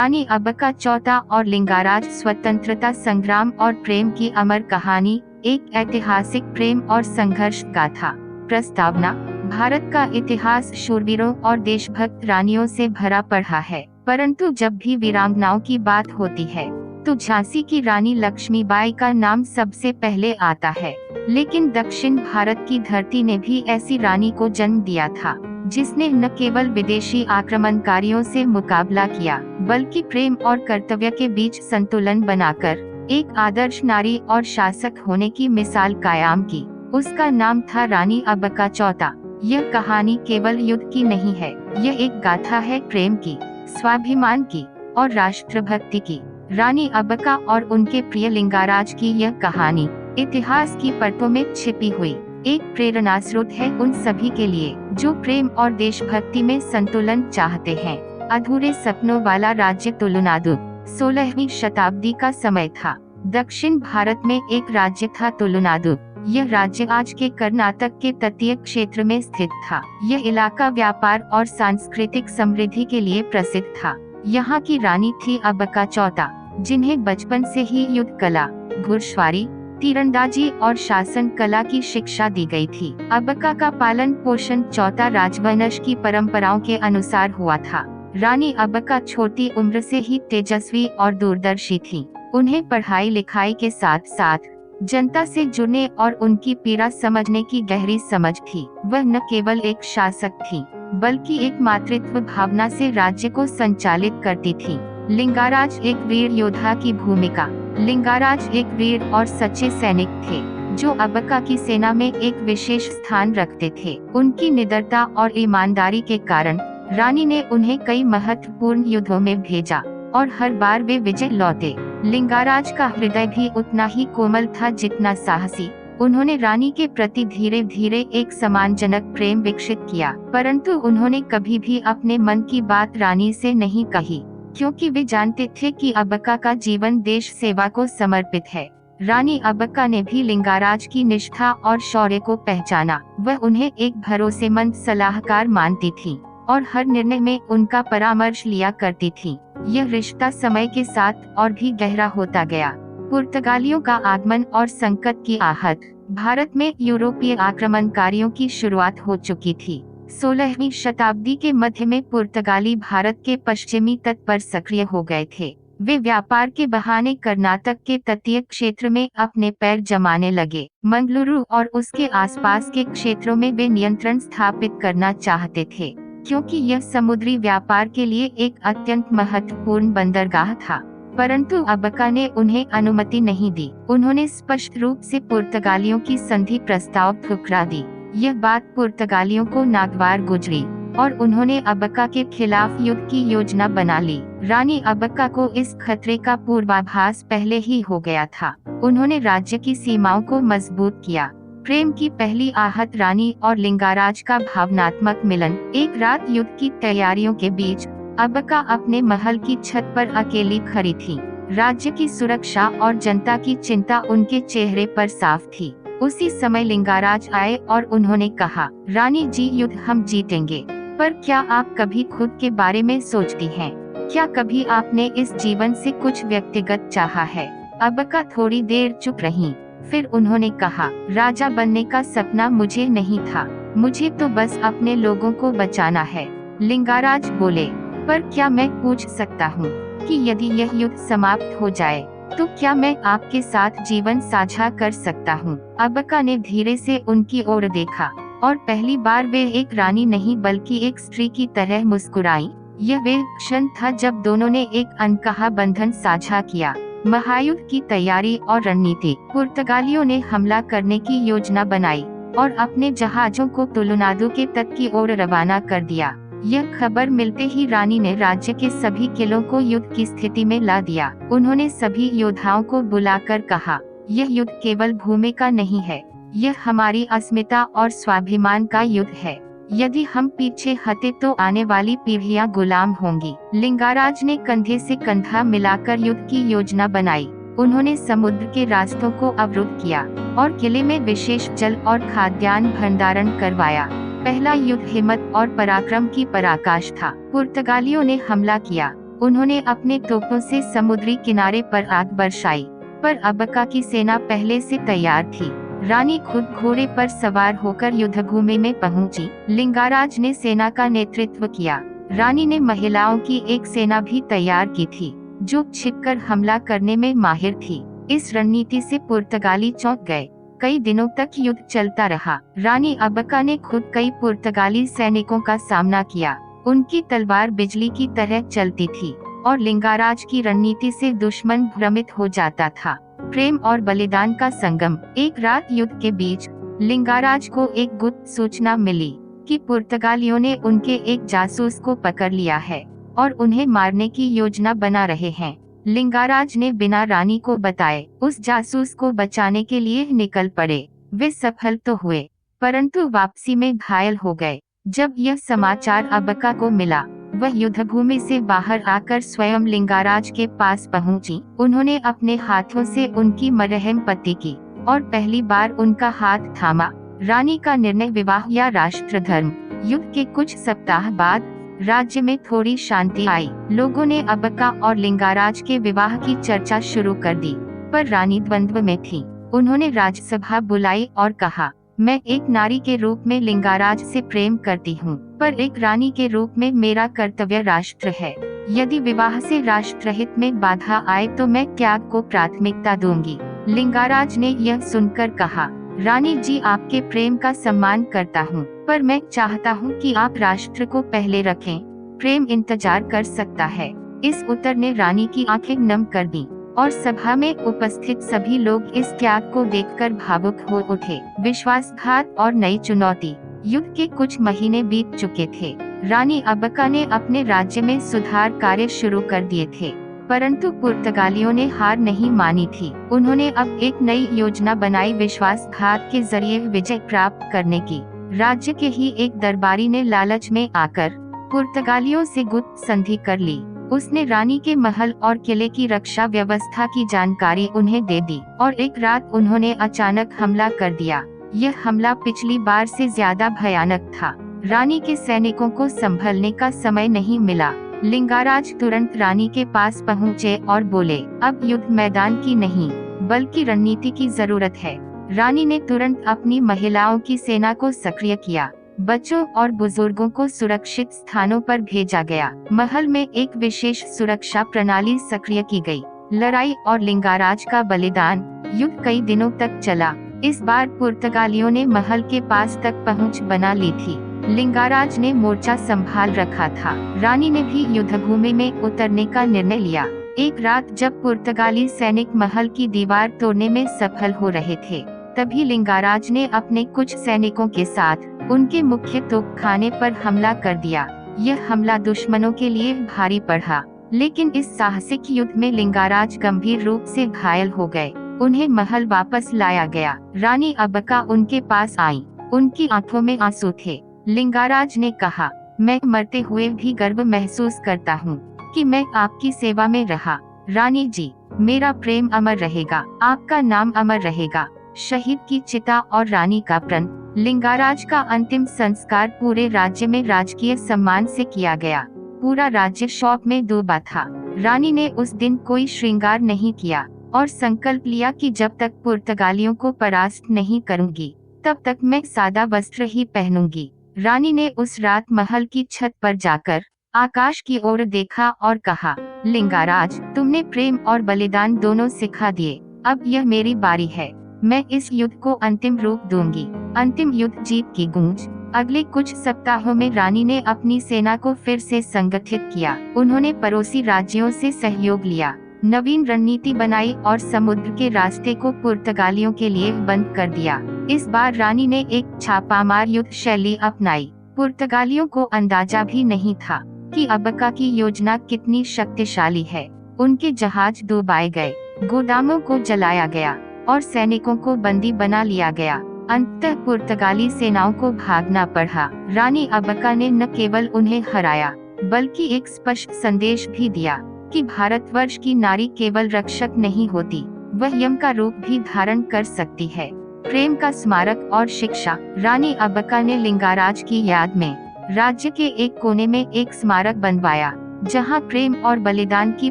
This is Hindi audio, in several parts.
रानी अब्बका चौथा और लिंगाराज स्वतंत्रता संग्राम और प्रेम की अमर कहानी, एक ऐतिहासिक प्रेम और संघर्ष गाथा। प्रस्तावना। भारत का इतिहास शूरवीरों और देशभक्त रानियों से भरा पड़ा है, परंतु जब भी वीरांगनाओं की बात होती है तो झांसी की रानी लक्ष्मीबाई का नाम सबसे पहले आता है। लेकिन दक्षिण भारत की धरती ने भी ऐसी रानी को जन्म दिया था, जिसने न केवल विदेशी आक्रमणकारियों से मुकाबला किया, बल्कि प्रेम और कर्तव्य के बीच संतुलन बनाकर एक आदर्श नारी और शासक होने की मिसाल कायम की। उसका नाम था रानी अब्बका चौथा। यह कहानी केवल युद्ध की नहीं है, यह एक गाथा है प्रेम की, स्वाभिमान की और राष्ट्रभक्ति की। रानी अब्बका और उनके प्रिय लिंगाराज की यह कहानी इतिहास की परतों में छिपी हुई एक प्रेरणा स्रोत है उन सभी के लिए जो प्रेम और देशभक्ति में संतुलन चाहते हैं। अधूरे सपनों वाला राज्य तुलुनादु। 16वीं शताब्दी का समय था। दक्षिण भारत में एक राज्य था तुलुनादु। यह राज्य आज के कर्नाटक के तटीय क्षेत्र में स्थित था। यह इलाका व्यापार और सांस्कृतिक समृद्धि के लिए प्रसिद्ध था। यहाँ की रानी थी अब्बका चौथा, जिन्हें बचपन से ही युद्ध कला, घुड़सवारी, तीरंदाजी और शासन कला की शिक्षा दी गई थी। अब्बका का पालन पोषण चौथा राजवंश की परंपराओं के अनुसार हुआ था। रानी अब्बका छोटी उम्र से ही तेजस्वी और दूरदर्शी थी। उन्हें पढ़ाई लिखाई के साथ साथ जनता से जुड़ने और उनकी पीड़ा समझने की गहरी समझ थी। वह न केवल एक शासक थी, बल्कि एक मातृत्व भावना से राज्य को संचालित करती थी। लिंगाराज एक वीर योद्धा की भूमिका। लिंगाराज एक वीर और सच्चे सैनिक थे, जो अब्बका की सेना में एक विशेष स्थान रखते थे। उनकी निडरता और ईमानदारी के कारण रानी ने उन्हें कई महत्वपूर्ण युद्धों में भेजा और हर बार वे विजय लौटे। लिंगाराज का हृदय भी उतना ही कोमल था जितना साहसी। उन्होंने रानी के प्रति धीरे धीरे एक सम्मानजनक प्रेम विकसित किया, परंतु उन्होंने कभी भी अपने मन की बात रानी से नहीं कही, क्योंकि वे जानते थे कि अब्बका का जीवन देश सेवा को समर्पित है। रानी अब्बका ने भी लिंगाराज की निष्ठा और शौर्य को पहचाना। वह उन्हें एक भरोसेमंद सलाहकार मानती थी और हर निर्णय में उनका परामर्श लिया करती थी। यह रिश्ता समय के साथ और भी गहरा होता गया। पुर्तगालियों का आगमन और संकट की आहट। भारत में यूरोपीय आक्रमणकारियों की शुरुआत हो चुकी थी। 16वीं शताब्दी के मध्य में पुर्तगाली भारत के पश्चिमी तट पर सक्रिय हो गए थे। वे व्यापार के बहाने कर्नाटक के तटीय क्षेत्र में अपने पैर जमाने लगे। मंगलुरु और उसके आसपास के क्षेत्रों में वे नियंत्रण स्थापित करना चाहते थे, क्योंकि यह समुद्री व्यापार के लिए एक अत्यंत महत्वपूर्ण बंदरगाह था। परंतु अब्बका ने उन्हें अनुमति नहीं दी। उन्होंने स्पष्ट रूप से पुर्तगालियों की संधि प्रस्ताव ठुकरा दी। यह बात पुर्तगालियों को नागवार गुजरी और उन्होंने अब्बका के खिलाफ युद्ध की योजना बना ली। रानी अब्बका को इस खतरे का पूर्वाभास पहले ही हो गया था। उन्होंने राज्य की सीमाओं को मजबूत किया। प्रेम की पहली आहट रानी और लिंगाराज का भावनात्मक मिलन। एक रात युद्ध की तैयारियों के बीच अब्बका अपने महल की छत पर अकेली खड़ी थी। राज्य की सुरक्षा और जनता की चिंता उनके चेहरे पर साफ थी। उसी समय लिंगाराज आए और उन्होंने कहा, रानी जी, युद्ध हम जीतेंगे, पर क्या आप कभी खुद के बारे में सोचती हैं? क्या कभी आपने इस जीवन से कुछ व्यक्तिगत चाहा है? अब्बका थोड़ी देर चुप रहीं, फिर उन्होंने कहा, राजा बनने का सपना मुझे नहीं था, मुझे तो बस अपने लोगों को बचाना है। लिंगाराज बोले, पर क्या मैं पूछ सकता हूँ कि यदि यह युद्ध समाप्त हो जाए तो क्या मैं आपके साथ जीवन साझा कर सकता हूँ? अब्बका ने धीरे से उनकी ओर देखा और पहली बार वे एक रानी नहीं बल्कि एक स्त्री की तरह मुस्कुराई। यह वे क्षण था जब दोनों ने एक अनकहा बंधन साझा किया। महायुद्ध की तैयारी और रणनीति। पुर्तगालियों ने हमला करने की योजना बनाई और अपने जहाजों को तुलुनादु के तट की ओर रवाना कर दिया। यह खबर मिलते ही रानी ने राज्य के सभी किलों को युद्ध की स्थिति में ला दिया। उन्होंने सभी योद्धाओं को बुलाकर कहा, यह युद्ध केवल भूमि का नहीं है, यह हमारी अस्मिता और स्वाभिमान का युद्ध है। यदि हम पीछे हटे तो आने वाली पीढ़ियां गुलाम होंगी। लिंगाराज ने कंधे से कंधा मिलाकर युद्ध की योजना बनाई। उन्होंने समुद्र के रास्तों को अवरुद्ध किया और किले में विशेष जल और खाद्यान्न भंडारण करवाया। पहला युद्ध हिम्मत और पराक्रम की पराकाष्ठा था। पुर्तगालियों ने हमला किया, उन्होंने अपने तोपों से समुद्री किनारे पर आग बरसाई, पर अब्बका की सेना पहले से तैयार थी। रानी खुद घोड़े पर सवार होकर युद्धभूमि में पहुंची। लिंगाराज ने सेना का नेतृत्व किया। रानी ने महिलाओं की एक सेना भी तैयार की थी, जो छिपकर हमला करने में माहिर थी। इस रणनीति से पुर्तगाली चौंक गए। कई दिनों तक युद्ध चलता रहा। रानी अब्बका ने खुद कई पुर्तगाली सैनिकों का सामना किया। उनकी तलवार बिजली की तरह चलती थी और लिंगाराज की रणनीति से दुश्मन भ्रमित हो जाता था। प्रेम और बलिदान का संगम। एक रात युद्ध के बीच लिंगाराज को एक गुप्त सूचना मिली कि पुर्तगालियों ने उनके एक जासूस को पकड़ लिया है और उन्हें मारने की योजना बना रहे हैं। लिंगाराज ने बिना रानी को बताए उस जासूस को बचाने के लिए निकल पड़े। वे सफल तो हुए, परंतु वापसी में घायल हो गए। जब यह समाचार अब्बका को मिला, वह युद्धभूमि से बाहर आकर स्वयं लिंगाराज के पास पहुंची। उन्होंने अपने हाथों से उनकी मरहम पट्टी की और पहली बार उनका हाथ थामा। रानी का निर्णय विवाह या राष्ट्रधर्म। युद्ध के कुछ सप्ताह बाद राज्य में थोड़ी शांति आई। लोगों ने अब्बका और लिंगाराज के विवाह की चर्चा शुरू कर दी, पर रानी द्वंद्व में थी। उन्होंने राजसभा बुलाई और कहा, मैं एक नारी के रूप में लिंगाराज से प्रेम करती हूँ, पर एक रानी के रूप में मेरा कर्तव्य राष्ट्र है। यदि विवाह से राष्ट्रहित में बाधा आए तो मैं त्याग को प्राथमिकता दूंगी। लिंगाराज ने यह सुनकर कहा, रानी जी, आपके प्रेम का सम्मान करता हूँ, पर मैं चाहता हूँ कि आप राष्ट्र को पहले रखें। प्रेम इंतजार कर सकता है। इस उत्तर ने रानी की आंखें नम कर दी और सभा में उपस्थित सभी लोग इस त्याग को देखकर भावुक हो उठे। विश्वासघात और नई चुनौती। युद्ध के कुछ महीने बीत चुके थे। रानी अब्बका ने अपने राज्य में सुधार कार्य शुरू कर दिए थे, परंतु पुर्तगालियों ने हार नहीं मानी थी। उन्होंने अब एक नई योजना बनाई, विश्वासघात के जरिए विजय प्राप्त करने की। राज्य के ही एक दरबारी ने लालच में आकर पुर्तगालियों से गुप्त संधि कर ली। उसने रानी के महल और किले की रक्षा व्यवस्था की जानकारी उन्हें दे दी और एक रात उन्होंने अचानक हमला कर दिया। यह हमला पिछली बार से ज्यादा भयानक था। रानी के सैनिकों को संभलने का समय नहीं मिला। लिंगाराज तुरंत रानी के पास पहुँचे और बोले, अब युद्ध मैदान की नहीं बल्कि रणनीति की जरूरत है। रानी ने तुरंत अपनी महिलाओं की सेना को सक्रिय किया। बच्चों और बुजुर्गों को सुरक्षित स्थानों पर भेजा गया। महल में एक विशेष सुरक्षा प्रणाली सक्रिय की गई। लड़ाई और लिंगाराज का बलिदान। युद्ध कई दिनों तक चला। इस बार पुर्तगालियों ने महल के पास तक पहुंच बना ली थी। लिंगाराज ने मोर्चा संभाल रखा था। रानी ने भी युद्धभूमि में उतरने का निर्णय लिया। एक रात जब पुर्तगाली सैनिक महल की दीवार तोड़ने में सफल हो रहे थे, तभी लिंगाराज ने अपने कुछ सैनिकों के साथ उनके मुख्य तोपखाने पर हमला कर दिया। यह हमला दुश्मनों के लिए भारी पड़ा, लेकिन इस साहसिक युद्ध में लिंगाराज गंभीर रूप से घायल हो गए। उन्हें महल वापस लाया गया। रानी अब्बका उनके पास आई। उनकी आंखों में आंसू थे। लिंगाराज ने कहा, मैं मरते हुए भी गर्व महसूस करता हूँ कि मैं आपकी सेवा में रहा। रानी जी, मेरा प्रेम अमर रहेगा। आपका नाम अमर रहेगा। शहीद की चिता और रानी का प्रण। लिंगाराज का अंतिम संस्कार पूरे राज्य में राजकीय सम्मान से किया गया। पूरा राज्य शोक में डूबा था। रानी ने उस दिन कोई श्रृंगार नहीं किया और संकल्प लिया कि जब तक पुर्तगालियों को परास्त नहीं करूंगी, तब तक मैं सादा वस्त्र ही पहनूंगी। रानी ने उस रात महल की छत पर जाकर आकाश की ओर देखा और कहा, लिंगाराज, तुमने प्रेम और बलिदान दोनों सिखा दिए। अब यह मेरी बारी है। मैं इस युद्ध को अंतिम रूप दूंगी। अंतिम युद्ध जीत की गूंज। अगले कुछ सप्ताहों में रानी ने अपनी सेना को फिर से संगठित किया। उन्होंने पड़ोसी राज्यों से सहयोग लिया, नवीन रणनीति बनाई और समुद्र के रास्ते को पुर्तगालियों के लिए बंद कर दिया। इस बार रानी ने एक छापामार युद्ध शैली अपनाई। पुर्तगालियों को अंदाजा भी नहीं था कि अब्बका की योजना कितनी शक्तिशाली है। उनके जहाज डुबाए गए, गोदामों को जलाया गया और सैनिकों को बंदी बना लिया गया। अंततः पुर्तगाली सेनाओं को भागना पड़ा। रानी अब्बका ने न केवल उन्हें हराया, बल्कि एक स्पष्ट संदेश भी दिया कि भारतवर्ष की नारी केवल रक्षक नहीं होती, वह यम का रूप भी धारण कर सकती है। प्रेम का स्मारक और शिक्षा। रानी अब्बका ने लिंगाराज की याद में राज्य के एक कोने में एक स्मारक बनवाया। जहां प्रेम और बलिदान की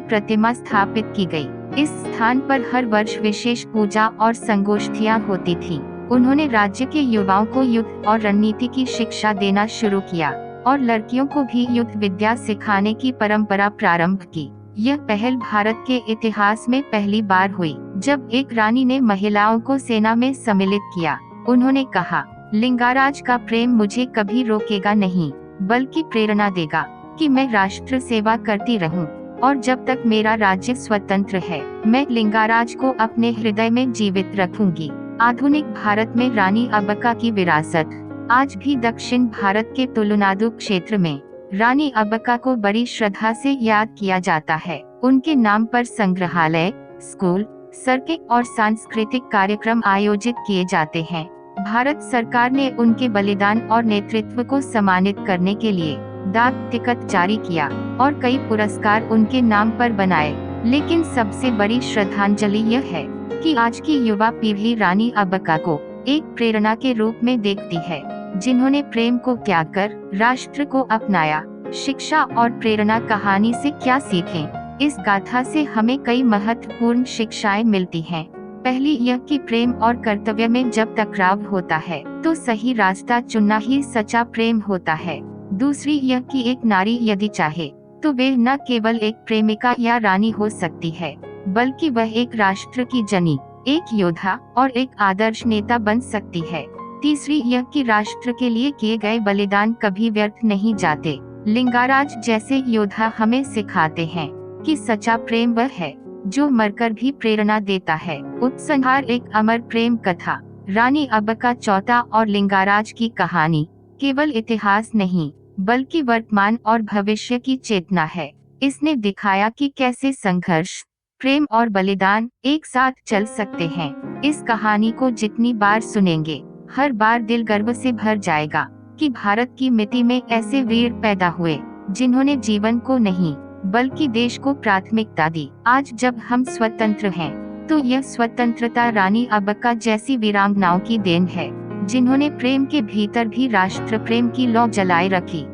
प्रतिमा स्थापित की गई। इस स्थान पर हर वर्ष विशेष पूजा और संगोष्ठियां होती थीं। उन्होंने राज्य के युवाओं को युद्ध और रणनीति की शिक्षा देना शुरू किया और लड़कियों को भी युद्ध विद्या सिखाने की परंपरा प्रारंभ की। यह पहल भारत के इतिहास में पहली बार हुई जब एक रानी ने महिलाओं को सेना में सम्मिलित किया। उन्होंने कहा, लिंगाराज का प्रेम मुझे कभी रोकेगा नहीं, बल्कि प्रेरणा देगा कि मैं राष्ट्र सेवा करती रहूं, और जब तक मेरा राज्य स्वतंत्र है मैं लिंगाराज को अपने हृदय में जीवित रखूंगी। आधुनिक भारत में रानी अब्बका की विरासत। आज भी दक्षिण भारत के तुलुनाडु क्षेत्र में रानी अब्बका को बड़ी श्रद्धा से याद किया जाता है। उनके नाम पर संग्रहालय, स्कूल, सड़कें और सांस्कृतिक कार्यक्रम आयोजित किए जाते हैं। भारत सरकार ने उनके बलिदान और नेतृत्व को सम्मानित करने के लिए डाक टिकट जारी किया और कई पुरस्कार उनके नाम पर बनाए। लेकिन सबसे बड़ी श्रद्धांजलि यह है कि आज की युवा पीढ़ी रानी अब्बका को एक प्रेरणा के रूप में देखती है, जिन्होंने प्रेम को त्याग कर राष्ट्र को अपनाया। शिक्षा और प्रेरणा कहानी से क्या सीखें? इस गाथा से हमें कई महत्वपूर्ण शिक्षाएं मिलती हैं। पहली यह कि प्रेम और कर्तव्य में जब टकराव होता है तो सही रास्ता चुनना ही सच्चा प्रेम होता है। दूसरी यह कि एक नारी यदि चाहे तो वे न केवल एक प्रेमिका या रानी हो सकती है, बल्कि वह एक राष्ट्र की जनी, एक योद्धा और एक आदर्श नेता बन सकती है। तीसरी यह कि राष्ट्र के लिए किए गए बलिदान कभी व्यर्थ नहीं जाते। लिंगाराज जैसे योद्धा हमें सिखाते हैं कि सच्चा प्रेम वह है जो मरकर भी प्रेरणा देता है। उपसंहार, एक अमर प्रेम कथा। रानी अब्बका चौथा और लिंगाराज की कहानी केवल इतिहास नहीं, बल्कि वर्तमान और भविष्य की चेतना है। इसने दिखाया कि कैसे संघर्ष, प्रेम और बलिदान एक साथ चल सकते हैं। इस कहानी को जितनी बार सुनेंगे, हर बार दिल गर्व से भर जाएगा कि भारत की मिट्टी में ऐसे वीर पैदा हुए जिन्होंने जीवन को नहीं बल्कि देश को प्राथमिकता दी। आज जब हम स्वतंत्र हैं, तो यह स्वतंत्रता रानी अब्बका जैसी वीरांगनाओं की देन है, जिन्होंने प्रेम के भीतर भी राष्ट्र प्रेम की लौ जलाए रखी।